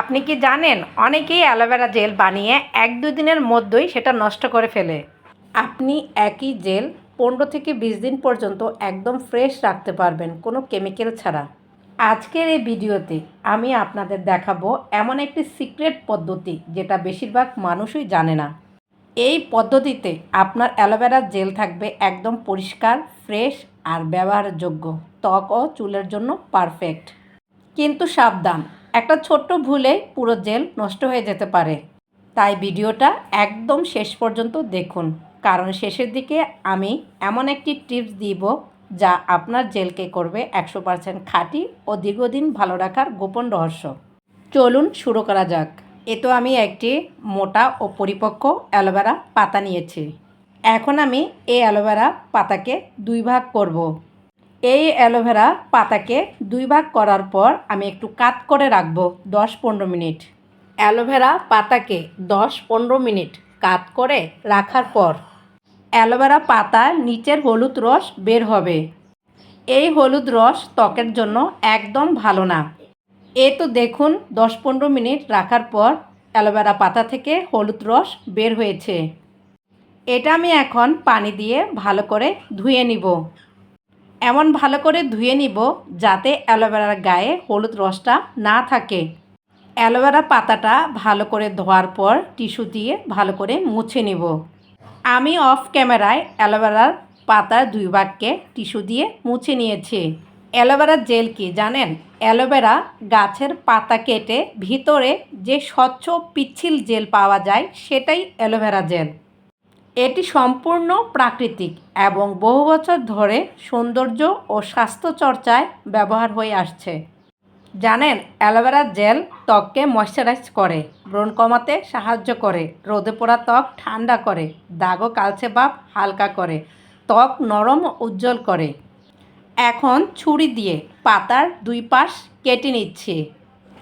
আপনি কি জানেন অনেকেই অ্যালোভেরা জেল বানিয়ে ১-২ দিনের মধ্যেই সেটা নষ্ট করে ফেলে। আপনি একই জেল ১৫ থেকে ২০ দিন পর্যন্ত একদম ফ্রেশ রাখতে পারবেন কোনো কেমিক্যাল ছাড়া। আজকের এই ভিডিওতে আমি আপনাদের দেখাবো এমন একটি সিক্রেট পদ্ধতি যেটা বেশিরভাগ মানুষই জানে না। এই পদ্ধতিতে আপনার অ্যালোভেরা জেল থাকবে একদম পরিষ্কার, ফ্রেশ আর ব্যবহারযোগ্য, ত্বক ও চুলের জন্য পারফেক্ট। কিন্তু সাবধান, একটা ছোট্ট ভুলে পুরো জেল নষ্ট হয়ে যেতে পারে। তাই ভিডিওটা একদম শেষ পর্যন্ত দেখুন, কারণ শেষের দিকে আমি এমন একটি টিপস দিব যা আপনার জেলকে করবে ১০০% খাঁটি ও দীর্ঘদিন ভালো রাখার গোপন রহস্য। চলুন শুরু করা যাক। তো আমি একটি মোটা ও পরিপক্ক অ্যালোভেরা পাতা নিয়েছি। এখন আমি এই অ্যালোভেরা পাতাকে ২ ভাগ করব। এই অ্যালোভেরা পাতাকে ২ ভাগ করার পর আমি একটু কাত করে রাখব ১০-১৫ মিনিট। অ্যালোভেরা পাতাকে ১০-১৫ মিনিট কাত করে রাখার পর অ্যালোভেরা পাতার নিচের হলুদ রস বের হবে। এই হলুদ রস ত্বকের জন্য একদম ভালো না। তো দেখুন ১০-১৫ মিনিট রাখার পর অ্যালোভেরা পাতা থেকে হলুদ রস বের হয়েছে। এটা আমি এখন পানি দিয়ে ভালো করে ধুয়ে নিব। এমন ভালো করে ধুয়ে নিব যাতে অ্যালোভেরার গায়ে হলুদ রসটা না থাকে। অ্যালোভেরা পাতাটা ভালো করে ধোয়ার পর টিস্যু দিয়ে ভালো করে মুছে নিব। আমি অফ ক্যামেরায় অ্যালোভেরার পাতার ২ ভাগকে টিস্যু দিয়ে মুছে নিয়েছি। অ্যালোভেরার জেল কি জানেন? অ্যালোভেরা গাছের পাতা কেটে ভিতরে যে স্বচ্ছ পিচ্ছিল জেল পাওয়া যায় সেটাই অ্যালোভেরা জেল। এটি সম্পূর্ণ প্রাকৃতিক এবং বহু বছর ধরে সৌন্দর্য ও স্বাস্থ্যচর্চায় ব্যবহার হয়ে আসছে। জানেন, অ্যালোভেরা জেল ত্বককে ময়শ্চারাইজ করে, ব্রণ কমাতে সাহায্য করে, রোদে পোড়া ত্বক ঠান্ডা করে, দাগ ও কালচে ভাব হালকা করে, ত্বক নরম ও উজ্জ্বল করে। এখন ছুরি দিয়ে পাতার ২ পাশ কেটে নিচ্ছি।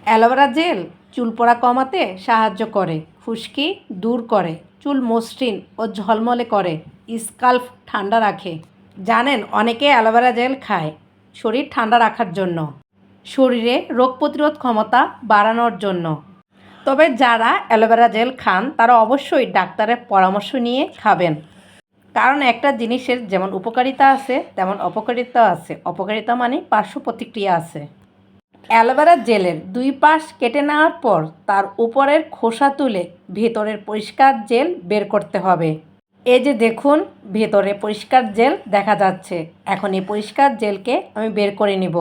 অ্যালোভেরা জেল চুল পড়া কমাতে সাহায্য করে, খুশকি দূর করে, চুল মসৃণ ও ঝলমলে করে, স্কাল্প ঠান্ডা রাখে। জানেন, অনেকে অ্যালোভেরা জেল খায় শরীর ঠান্ডা রাখার জন্য, শরীরে রোগ প্রতিরোধ ক্ষমতা বাড়ানোর জন্য। তবে যারা অ্যালোভেরা জেল খান তারা অবশ্যই ডাক্তারের পরামর্শ নিয়ে খাবেন, কারণ একটা জিনিসের যেমন উপকারিতা আছে তেমন অপকারিতাও আছে। অপকারিতা মানে পার্শ্ব প্রতিক্রিয়া আছে। অ্যালোভেরা জেলের ২ পাশ কেটে নেওয়ার পর তার উপরের খোসা তুলে ভেতরের পরিষ্কার জেল বের করতে হবে। এই যে দেখুন, ভেতরে পরিষ্কার জেল দেখা যাচ্ছে। এখন এই পরিষ্কার জেলকে আমি বের করে নিব।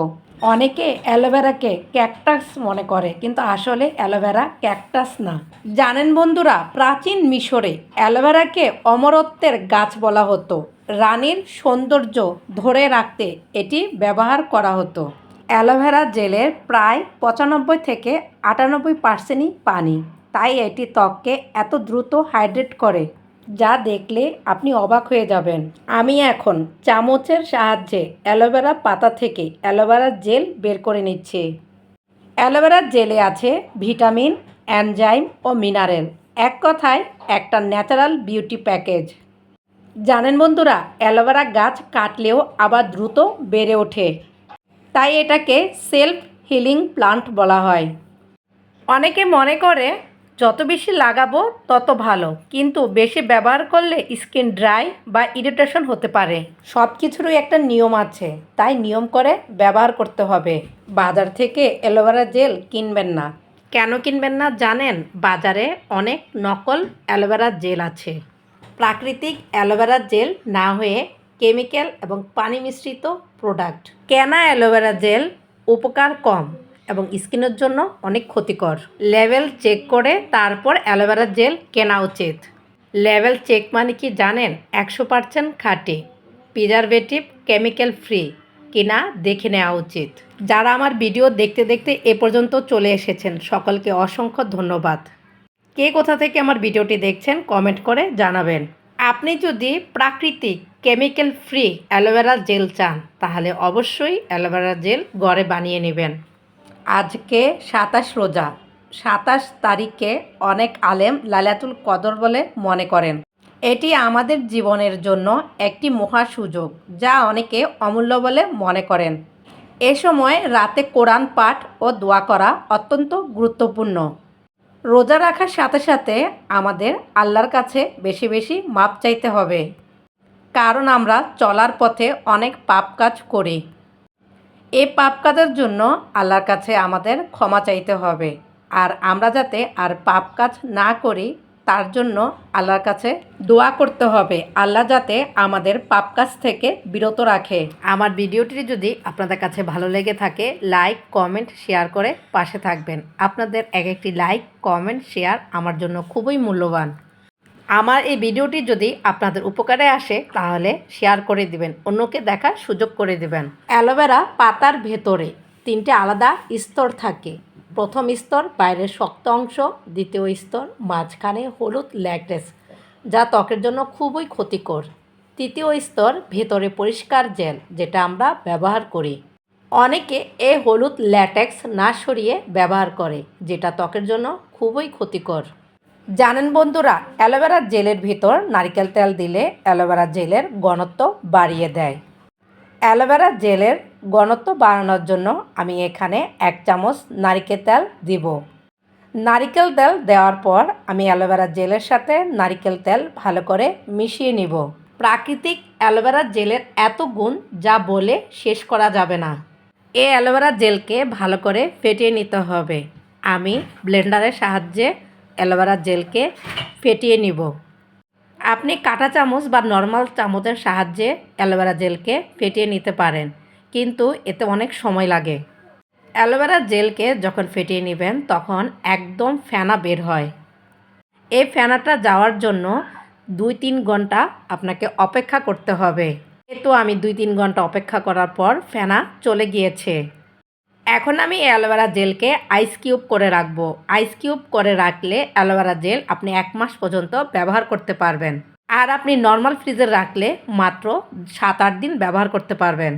অনেকে অ্যালোভেরাকে ক্যাকটাস মনে করে, কিন্তু আসলে অ্যালোভেরা ক্যাকটাস না। জানেন বন্ধুরা, প্রাচীন মিশরে অ্যালোভেরাকে অমরত্বের গাছ বলা হতো। রানীর সৌন্দর্য ধরে রাখতে এটি ব্যবহার করা হতো। অ্যালোভেরা জেলের প্রায় ৯৫ থেকে ৯৮% পানি, তাই এটি ত্বককে এত দ্রুত হাইড্রেট করে যা দেখলে আপনি অবাক হয়ে যাবেন। আমি এখন চামচের সাহায্যে অ্যালোভেরা পাতা থেকে অ্যালোভেরা জেল বের করে নিচ্ছি। অ্যালোভেরা জেলে আছে ভিটামিন, এনজাইম ও মিনারেল। এক কথায় একটা ন্যাচারাল বিউটি প্যাকেজ। জানেন বন্ধুরা, অ্যালোভেরা গাছ কাটলেও আবার দ্রুত বেড়ে ওঠে, তাই এটাকে সেলফ হিলিং প্লান্ট বলা হয়। অনেকে মনে করে যত বেশি লাগাবো তত ভালো, কিন্তু বেশি ব্যবহার করলে স্কিন ড্রাই বা ইরিটেশন হতে পারে। সব কিছুরই একটা নিয়ম আছে, তাই নিয়ম করে ব্যবহার করতে হবে। বাজার থেকে অ্যালোভেরা জেল কিনবেন না। কেন কিনবেন না জানেন? বাজারে অনেক নকল অ্যালোভেরা জেল আছে। প্রাকৃতিক অ্যালোভেরা জেল না হয়ে কেমিক্যাল এবং পানি মিশ্রিত প্রোডাক্ট। কেনা অ্যালোভেরা জেল উপকার কম এবং স্কিনের জন্য অনেক ক্ষতিকর। লেভেল চেক করে তারপর অ্যালোভেরা জেল কেনা উচিত। লেভেল চেক মানে কি জানেন? ১০০% খাঁটি, প্রিজারভেটিভ, কেমিক্যাল ফ্রি কিনা দেখে নেওয়া উচিত। যারা আমার ভিডিও দেখতে দেখতে এ পর্যন্ত চলে এসেছেন সকলকে অসংখ্য ধন্যবাদ। কে কোথা থেকে আমার ভিডিওটি দেখছেন কমেন্ট করে জানাবেন। আপনি যদি প্রাকৃতিক কেমিক্যাল ফ্রি অ্যালোভেরা জেল চান তাহলে অবশ্যই অ্যালোভেরা জেল ঘরে বানিয়ে নেবেন। আজকে ২৭ রোজা। ২৭ তারিখকে অনেক আলেম লাইলাতুল কদর বলে মনে করেন। এটি আমাদের জীবনের জন্য একটি মহা সুযোগ, যা অনেকে অমূল্য বলে মনে করেন। এ সময় রাতে কোরআন পাঠ ও দোয়া করা অত্যন্ত গুরুত্বপূর্ণ। রোজা রাখার সাথে সাথে আমাদের আল্লাহর কাছে বেশি বেশি মাপ চাইতে হবে, কারণ আমরা চলার পথে অনেক পাপ কাজ করি। এই পাপ কাজের জন্য আল্লাহর কাছে আমাদের ক্ষমা চাইতে হবে। আর আমরা যাতে আর পাপ কাজ না করি তার জন্য আল্লাহর কাছে দোয়া করতে হবে, আল্লাহ যাতে আমাদের পাপ কাজ থেকে বিরত রাখে। আমার ভিডিওটি যদি আপনাদের কাছে ভালো লেগে থাকে, লাইক কমেন্ট শেয়ার করে পাশে থাকবেন। আপনাদের এক একটি লাইক কমেন্ট শেয়ার আমার জন্য খুবই মূল্যবান। আমার এই ভিডিওটি যদি আপনাদের উপকারে আসে তাহলে শেয়ার করে দিবেন, অন্যকে দেখার সুযোগ করে দিবেন। অ্যালোভেরা পাতার ভেতরে 3টে আলাদা স্তর থাকে। প্রথম স্তর বাইরের শক্ত অংশ, দ্বিতীয় স্তর মাঝখানে হলুদ ল্যাটেক্স যা ত্বকের জন্য খুবই ক্ষতিকর, তৃতীয় স্তর ভেতরে পরিষ্কার জেল যেটা আমরা ব্যবহার করি। অনেকে এই হলুদ ল্যাটেক্স না সরিয়ে ব্যবহার করে, যেটা ত্বকের জন্য খুবই ক্ষতিকর। জানেন বন্ধুরা, অ্যালোভেরা জেলের ভিতর নারকেল তেল দিলে অ্যালোভেরা জেলের ঘনত্ব বাড়িয়ে দেয়। অ্যালোভেরা জেলের ঘনত্ব বাড়ানোর জন্য আমি এখানে 1 চামচ নারকেল তেল দিব। নারকেল তেল দেওয়ার পর আমি অ্যালোভেরা জেলের সাথে নারকেল তেল ভালো করে মিশিয়ে নিব। প্রাকৃতিক অ্যালোভেরা জেলের এত গুণ যা বলে শেষ করা যাবে না। এই অ্যালোভেরা জেলকে ভালো করে ফেটিয়ে নিতে হবে। আমি ব্লেন্ডারের সাহায্যে অ্যালোভেরা জেলকে ফেটিয়ে নিব। আপনি কাঁটা চামচ বা নর্মাল চামচের সাহায্যে অ্যালোভেরা জেলকে ফেটিয়ে নিতে পারেন, কিন্তু এতে অনেক সময় লাগে। অ্যালোভেরা জেলকে যখন ফেটিয়ে নেবেন তখন একদম ফেনা বের হয়। এই ফেনাটা যাওয়ার জন্য 2-3 ঘন্টা আপনাকে অপেক্ষা করতে হবে। তো আমি 2-3 ঘন্টা অপেক্ষা করার পর ফেনা চলে গিয়েছে। এখন আমি অ্যালোভেরা জেলকে আইস কিউব করে রাখবো। আইস কিউব করে রাখলে অ্যালোভেরা জেল আপনি 1 মাস পর্যন্ত ব্যবহার করতে পারবেন। আর আপনি নর্মাল ফ্রিজে রাখলে মাত্র 7-8 দিন ব্যবহার করতে পারবেন।